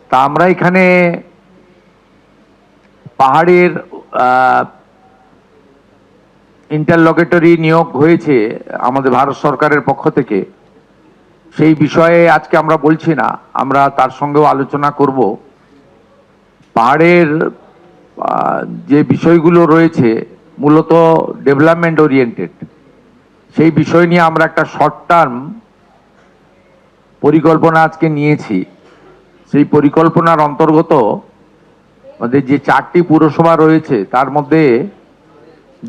তা আমরা এখানে পাহাড়ের ইন্টারলকেটরি নিয়োগ হয়েছে আমাদের ভারত সরকারের পক্ষ থেকে, সেই বিষয়ে আজকে আমরা বলছি না, আমরা তার সঙ্গেও আলোচনা করব। পাহাড়ের যে বিষয়গুলো রয়েছে মূলত ডেভেলপমেন্ট ওরিয়েন্টেড, সেই বিষয় নিয়ে আমরা একটা শর্ট টার্ম পরিকল্পনা আজকে নিয়েছি। সেই পরিকল্পনার অন্তর্গত আমাদের যে 4টি পুরসভা রয়েছে তার মধ্যে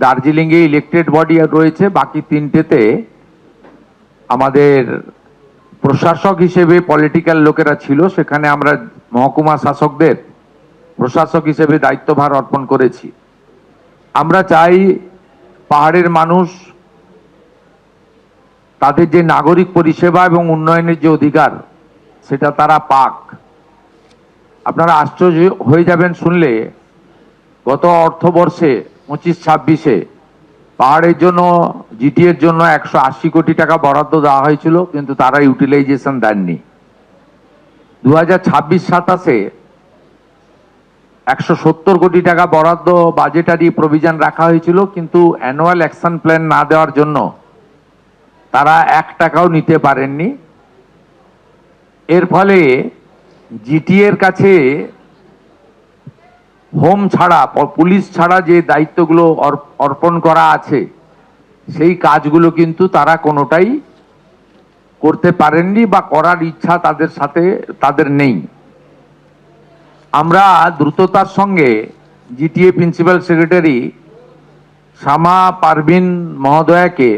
দার্জিলিংয়ে ইলেকটেড বডি রয়েছে, বাকি 3টেতে আমাদের প্রশাসক হিসেবে পলিটিক্যাল লোকেরা ছিল, সেখানে আমরা মহকুমা শাসকদের প্রশাসক হিসেবে দায়িত্বভার অর্পণ করেছি। আমরা চাই পাহাড়ের মানুষ তাদের যে নাগরিক পরিষেবা এবং উন্নয়নের যে অধিকার সেটা তারা পাক। আপনারা আশ্চর্য হয়ে যাবেন শুনলে, গত অর্থবর্ষে 25-26-এ পাহাড়ের জন্য জিটিএর জন্য 180 কোটি টাকা বরাদ্দ দেওয়া হয়েছিল, কিন্তু তারা ইউটিলাইজেশন দেননি। 2026-27-এ 170 কোটি টাকা বরাদ্দ বাজেটারি প্রভিশন রাখা হয়েছিল, কিন্তু অ্যানুয়াল অ্যাকশন প্ল্যান না দেওয়ার জন্য তারা 1 টাকাও নিতে পারেননি। এর ফলে জিটিএর কাছে হোম ছাড়া, পুলিশ ছাড়া যে দায়িত্বগুলো অর্পণ করা আছে সেই কাজগুলো কিন্তু তারা কোনোটাই করতে পারেননি বা করার ইচ্ছা তাদের নেই। আমরা দ্রুততার সঙ্গে GTA principal secretary Shama Parveen মহোদয়াকে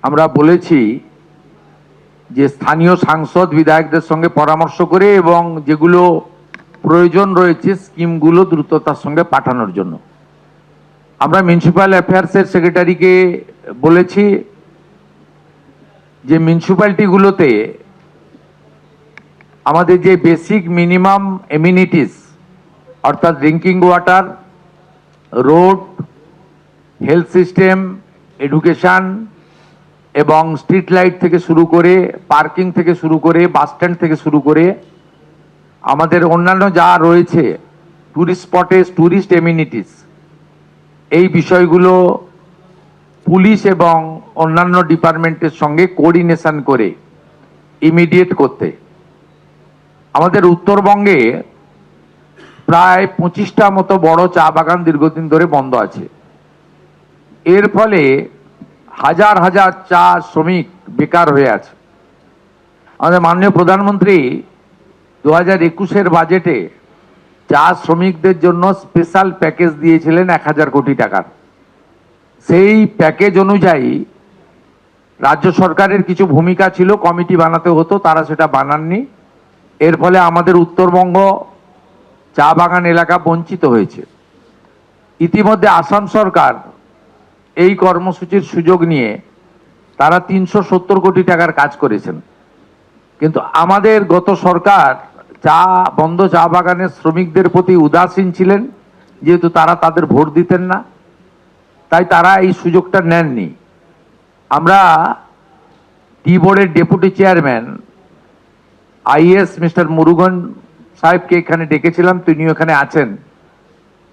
আমরা বলেছি যে স্থানীয় সাংসদ বিধায়কদের সঙ্গে পরামর্শ করে এবং যেগুলো প্রয়োজন রয়েছে স্কিমগুলো দ্রুততার সঙ্গে পাঠানোর জন্য। আমরা মিউনিসিপ্যাল অ্যাফেয়ার্সের সেক্রেটারিকে বলেছি যে মিউনিসিপ্যালিটিগুলোতে আমাদের যে বেসিক মিনিমাম এমিনিটিস অর্থাৎ drinking water, road, health system, education এবং স্ট্রিট লাইট থেকে শুরু করে, পার্কিং থেকে শুরু করে, বাস স্ট্যান্ড থেকে শুরু করে আমাদের অন্যান্য যা রয়েছে ট্যুরিস্ট স্পটে ট্যুরিস্ট এমিনিটিস, এই বিষয়গুলো পুলিশ এবং অন্যান্য ডিপার্টমেন্টের সঙ্গে কোঅর্ডিনেশন করে ইমিডিয়েট করতে। আমাদের উত্তরবঙ্গে প্রায় 25টা মতো বড় চা বাগান দীর্ঘদিন ধরে বন্ধ আছে। এর ফলে হাজার হাজার চা শ্রমিক বেকার হয়ে আছে। আমাদের মাননীয় প্রধানমন্ত্রী 2021-এর বাজেটে চা শ্রমিকদের জন্য স্পেশাল প্যাকেজ দিয়েছিলেন 1000 কোটি টাকার। সেই প্যাকেজ অনুযায়ী রাজ্য সরকারের কিছু ভূমিকা ছিল, কমিটি বানাতে হতো, তারা সেটা বানাননি। এর ফলে আমাদের উত্তরবঙ্গ চা বাগান এলাকা বঞ্চিত হয়েছে। ইতিমধ্যে আসাম সরকার এই কর্মসূচির সুযোগ নিয়ে তারা 370 কোটি টাকার কাজ করেছেন, কিন্তু আমাদের গত সরকার বন্ধ চা বাগানের শ্রমিকদের প্রতি উদাসীন ছিলেন, যেহেতু তারা তাদের ভোট দিতেন না, তাই তারা এই সুযোগটা নেননি। আমরা টি বোর্ডের deputy chairman is mister Murugan সাহেবকে এখানে ডেকেছিলাম, তিনিও এখানে আছেন।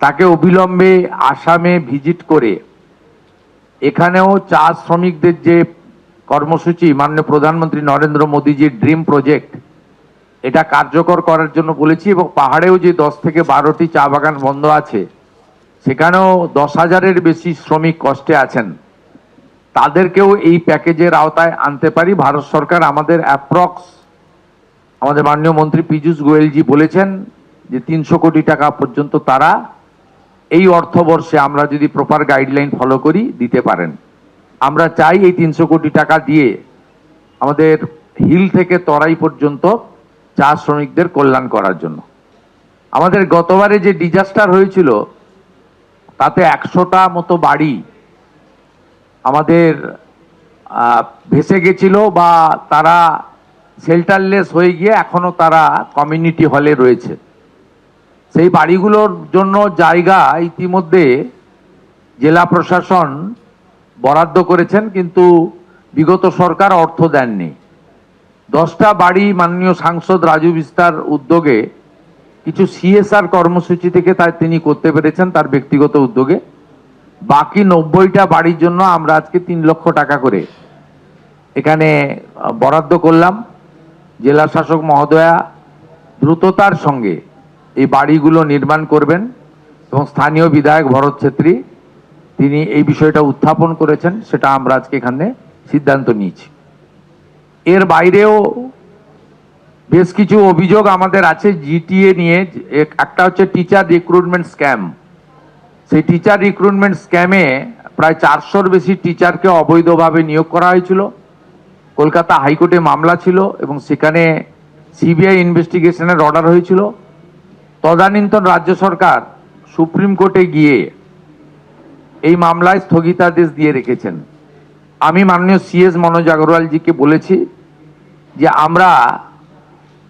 তাকে অবিলম্বে আসামে ভিজিট করে এখানেও চা শ্রমিকদের যে কর্মসূচি মাননীয় প্রধানমন্ত্রী নরেন্দ্র মোদীজির ড্রিম প্রজেক্ট, এটা কার্যকর করার জন্য বলেছি। এবং পাহাড়েও যে 10 থেকে 12টি চা বাগান বন্ধ আছে, সেখানেও 10,000-এর বেশি শ্রমিক কষ্টে আছেন, তাদেরকেও এই প্যাকেজের আওতায় আনতে পারি। ভারত সরকার আমাদের আমাদের মাননীয় মন্ত্রী পীযূষ গোয়েলজি বলেছেন যে 300 কোটি টাকা পর্যন্ত তারা এই অর্থবর্ষে, আমরা যদি প্রপার গাইডলাইন ফলো করি, দিতে পারেন। আমরা চাই এই 300 কোটি টাকা দিয়ে আমাদের হিল থেকে তরাই পর্যন্ত চা শ্রমিকদের কল্যাণ করার জন্য। আমাদের গতবারে যে ডিজাস্টার হয়েছিল তাতে 100টা মতো বাড়ি আমাদের ভেসে গেছিল বা তারা শেল্টারলেস হয়ে গিয়ে এখনো তারা কমিউনিটি হলে রয়েছে। সেই বাড়িগুলোর জন্য জায়গা ইতিমধ্যে জেলা প্রশাসন বরাদ্দ করেছেন, কিন্তু বিগত সরকার অর্থ দেননি। 10টা বাড়ি মাননীয় সাংসদ রাজু বিস্তার উদ্যোগে কিছু সিএসআর কর্মসূচি থেকে তিনি করতে পেরেছেন তার ব্যক্তিগত উদ্যোগে। বাকি 90টা বাড়ির জন্য আমরা আজকে 3 লক্ষ টাকা করে এখানে বরাদ্দ করলাম। জেলা শাসক মহোদয়া দ্রুততার সঙ্গে এই বাড়িগুলো নির্মাণ করবেন এবং স্থানীয় বিধায়ক ভরত ছেত্রী তিনি এই বিষয়টা উত্থাপন করেছেন, সেটা আমরা আজকে এখানে সিদ্ধান্ত নিয়েছি। এর বাইরেও বেশ কিছু অভিযোগ আমাদের আছে জিটিএ নিয়ে। একটা হচ্ছে টিচার রিক্রুটমেন্ট স্ক্যাম। সেই টিচার রিক্রুটমেন্ট স্ক্যামে প্রায় 400-র বেশি টিচারকে অবৈধভাবে নিয়োগ করা হয়েছিল। কলকাতা হাইকোর্টে মামলা ছিল এবং সেখানে সিবিআই ইনভেস্টিগেশনের অর্ডার হয়েছিল। তদানীন্তন রাজ্য সরকার সুপ্রিম কোর্টে গিয়ে এই মামলায় স্থগিতাদেশ দিয়ে রেখেছেন। আমি মাননীয় সিএস মনোজ আগরওয়ালজিকে বলেছি যে আমরা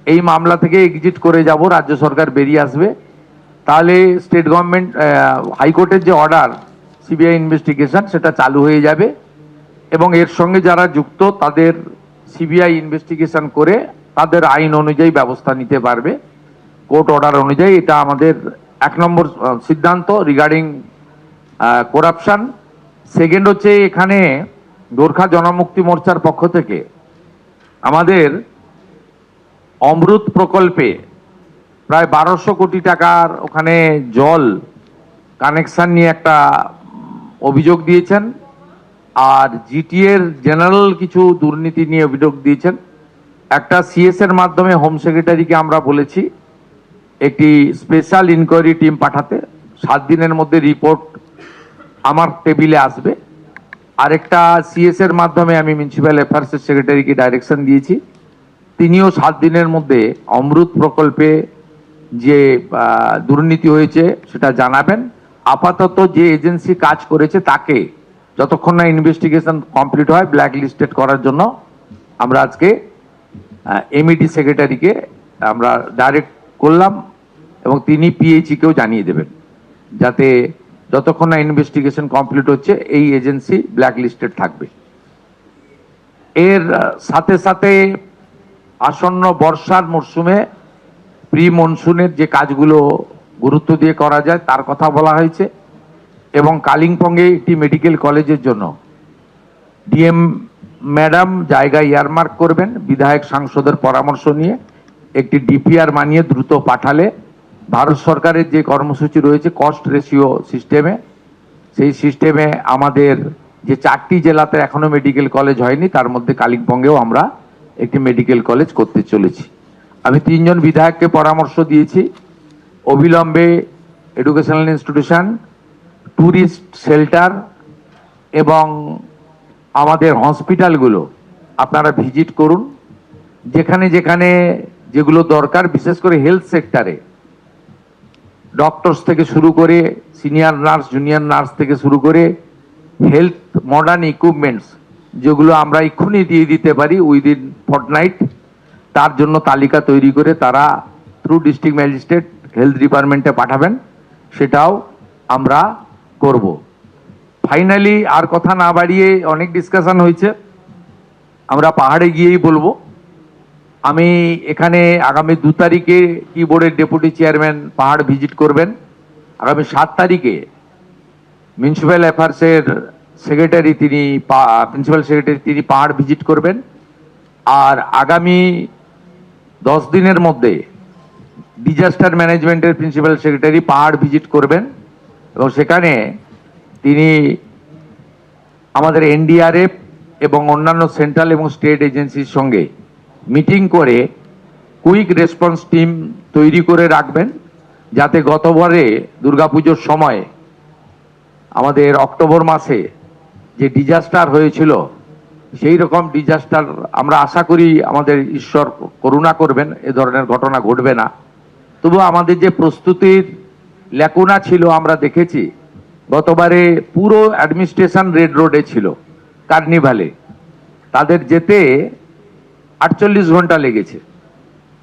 এই মামলা থেকে এক্সিট করে যাব, রাজ্য সরকার বেরিয়ে আসবে, তাহলে স্টেট গভর্নমেন্ট হাইকোর্টের যে অর্ডার সিবিআই ইনভেস্টিগেশন সেটা চালু হয়ে যাবে এবং এর সঙ্গে যারা যুক্ত তাদের সিবিআই ইনভেস্টিগেশন করে তাদের আইন অনুযায়ী ব্যবস্থা নিতে পারবে, কোর্ট অর্ডার অনুযায়ী। এটা আমাদের 1 নম্বর সিদ্ধান্ত রিগার্ডিং করাপশন। সেকেন্ড হচ্ছে এখানে গোর্খা জনমুক্তি মোর্চার পক্ষ থেকে আমাদের অমৃত প্রকল্পে প্রায় 1200 কোটি টাকার ওখানে জল কানেকশন নিয়ে একটা অভিযোগ দিয়েছেন, আর জিটিএর জেনারেল কিছু দুর্নীতি নিয়ে অভিযোগ দিয়েছেন। একটা সিএস এর মাধ্যমে হোম সেক্রেটারিকে আমরা বলেছি একটি স্পেশাল ইনকোয়ারি টিম পাঠাতে, 7 দিনের মধ্যে রিপোর্ট আমার টেবিলে আসবে। আরেকটা সিএস এর মাধ্যমে আমি মিউনিসিপ্যাল অ্যাফেয়ার্সের সেক্রেটারিকে ডাইরেকশন দিয়েছি, তিনিও 7 দিনের মধ্যে অমৃত প্রকল্পে যে দুর্নীতি হয়েছে সেটা জানাবেন। আপাতত যে এজেন্সি কাজ করেছে তাকে যতক্ষণ না ইনভেস্টিগেশন কমপ্লিট হয় ব্ল্যাক লিস্টেড করার জন্য আমরা আজকে এমইডি সেক্রেটারিকে আমরা ডাইরেক্ট করলাম এবং তিনি পিএইচইকেও জানিয়ে দেবেন যাতে যতক্ষণ না ইনভেস্টিগেশন কমপ্লিট হচ্ছে এই এজেন্সি ব্ল্যাক লিস্টেড থাকবে। এর সাথে সাথে আসন্ন বর্ষার মরশুমে প্রি মনসুনের যে কাজগুলো গুরুত্ব দিয়ে করা যায় তার কথা বলা হয়েছে এবং কালিম্পংয়ে একটি মেডিকেল কলেজের জন্য ডিএম ম্যাডাম জায়গা ইয়ারমার্ক করবেন, বিধায়ক সাংসদের পরামর্শ নিয়ে একটি ডিপিআর বানিয়ে দ্রুত পাঠালে ভারত সরকারের যে কর্মসূচি রয়েছে কস্ট রেশিও সিস্টেমে, সেই সিস্টেমে আমাদের যে 4টি জেলাতে এখনো মেডিকেল কলেজ হয়নি তার মধ্যে কালিম্পংয়েও আমরা একটি মেডিকেল কলেজ করতে চলেছি। আমি 3 জন বিধায়ককে পরামর্শ দিয়েছি অবিলম্বে এডুকেশনাল ইনস্টিটিউশন, ট্যুরিস্ট শেল্টার এবং আমাদের হসপিটালগুলো আপনারা ভিজিট করুন। যেখানে যেখানে যেগুলো দরকার, বিশেষ করে হেলথ সেক্টরে ডক্টরস থেকে শুরু করে সিনিয়র নার্স, জুনিয়র নার্স থেকে শুরু করে হেলথ মডার্ন ইকুইপমেন্টস যেগুলো আমরা এক্ষুনি দিয়ে দিতে পারি উইদিন ফর্টনাইট, তার জন্য তালিকা তৈরি করে তারা থ্রু ডিস্ট্রিক্ট ম্যাজিস্ট্রেট হেলথ ডিপার্টমেন্টে পাঠাবেন, সেটাও আমরা করব। ফাইনালি আর কথা না বাড়িয়ে, অনেক ডিসকাশন হয়েছে, আমরা পাহাড়ে গিয়েই বলবো। আমি এখানে আগামী 2 তারিখে কি বোর্ডের ডেপুটি চেয়ারম্যান পাহাড় ভিজিট করবেন, আগামী 7 তারিখে মিউনিসিপ্যাল অ্যাফেয়ার্সের সেক্রেটারি প্রিন্সিপাল সেক্রেটারি তিনি পাহাড় ভিজিট করবেন, আর আগামী 10 দিনের মধ্যে ডিজাস্টার ম্যানেজমেন্টের প্রিন্সিপাল সেক্রেটারি পাহাড় ভিজিট করবেন এবং সেখানে তিনি আমাদের এনডিআরএফ এবং অন্যান্য সেন্ট্রাল এবং স্টেট এজেন্সির সঙ্গে মিটিং করে কুইক রেসপন্স টিম তৈরি করে রাখবেন, যাতে গতবারে দুর্গাপুজোর সময় আমাদের অক্টোবর মাসে যে ডিজাস্টার হয়েছিল সেই রকম ডিজাস্টার আমরা আশা করি আমাদের ঈশ্বর করুণা করবেন, এ ধরনের ঘটনা ঘটবে না। তবু আমাদের যে প্রস্তুতির ল্যাকুনা ছিল আমরা দেখেছি, গতবারে পুরো অ্যাডমিনিস্ট্রেশন রেড রোডে ছিল কার্নিভালে, তাদের যেতে 48 ঘন্টা লেগেছে।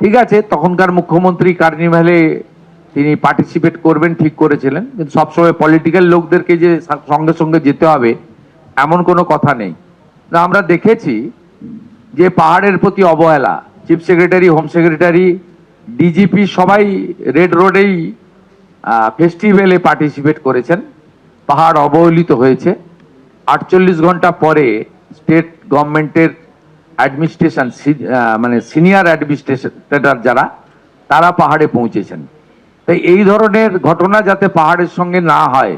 ঠিক আছে, তখনকার মুখ্যমন্ত্রী কার্নিভালে তিনি পার্টিসিপেট করবেন ঠিক করেছিলেন, কিন্তু সবসময় পলিটিক্যাল লোকদেরকে যে সঙ্গে সঙ্গে যেতে হবে এমন কোনো কথা নেই। আমরা দেখেছি যে পাহাড়ের প্রতি অবহেলা, chief secretary, home secretary, DGP সবাই রেড রোডেই ফেস্টিভ্যালে পার্টিসিপেট করেছেন। পাহাড় অবহেলিত হয়েছে। 48 ঘন্টা পরে স্টেট গভর্নমেন্টের অ্যাডমিনিস্ট্রেশন, মানে সিনিয়র অ্যাডমিনিস্ট্রেটর যারা, তারা পাহাড়ে পৌঁছেছেন। তাই এই ধরনের ঘটনা যাতে পাহাড়ের সঙ্গে না হয়,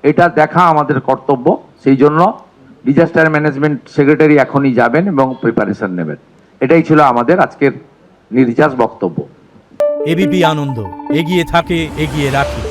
এটা দেখা আমাদের কর্তব্য। সেই জন্য ডিজাস্টার ম্যানেজমেন্ট সেক্রেটারি এখনই যাবেন এবং প্রিপারেশন নেবেন। এটাই ছিল আমাদের আজকের নির্যাস বক্তব্য। এবিপি আনন্দ, এগিয়ে থাকে, এগিয়ে রাখে।